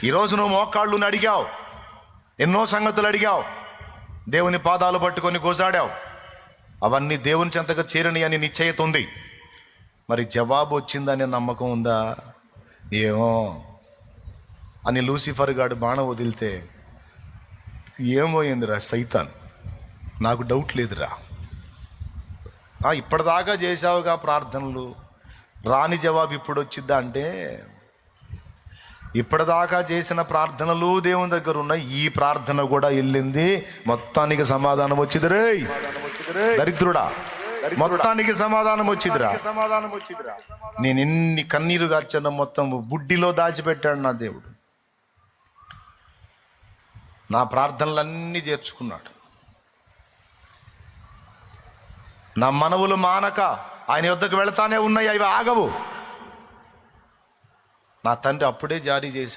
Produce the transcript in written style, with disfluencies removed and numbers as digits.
ఈరోజు నువ్వు మోకాళ్ళుని అడిగావు, ఎన్నో సంగతులు అడిగావు, దేవుని పాదాలు పట్టుకొని గోజాడావు. అవన్నీ దేవుని చెంతగా చేరని అని నిశ్చయిత ఉంది. మరి జవాబు వచ్చిందనే నమ్మకం ఉందా? ఏమో అని లూసిఫర్ గాడు బాణం వదిలితే ఏమోయిందిరా సైతాన్, నాకు డౌట్ లేదురా, ఇప్పటిదాకా చేసావుగా ప్రార్థనలు, రాని జవాబు ఇప్పుడు వచ్చిద్దా అంటే, ఇప్పటిదాకా చేసిన ప్రార్థనలు దేవుని దగ్గర ఉన్నాయి, ఈ ప్రార్థన కూడా వెళ్ళింది, మొత్తానికి సమాధానం వచ్చింది రే దరిద్రుడా, మొత్తానికి సమాధానం వచ్చిందిరా. నేను ఎన్ని కన్నీరు గార్చన్న మొత్తం బుడ్డిలో దాచిపెట్టాడు నా దేవుడు. నా ప్రార్థనలన్నీ చేర్చుకున్నాడు. నా మనవులు మానక ఆయన యొద్దకు వెళతానే ఉన్నాయి, అవి ఆగవు. నా తండ్రి అప్పుడే జారీ చేశాడు.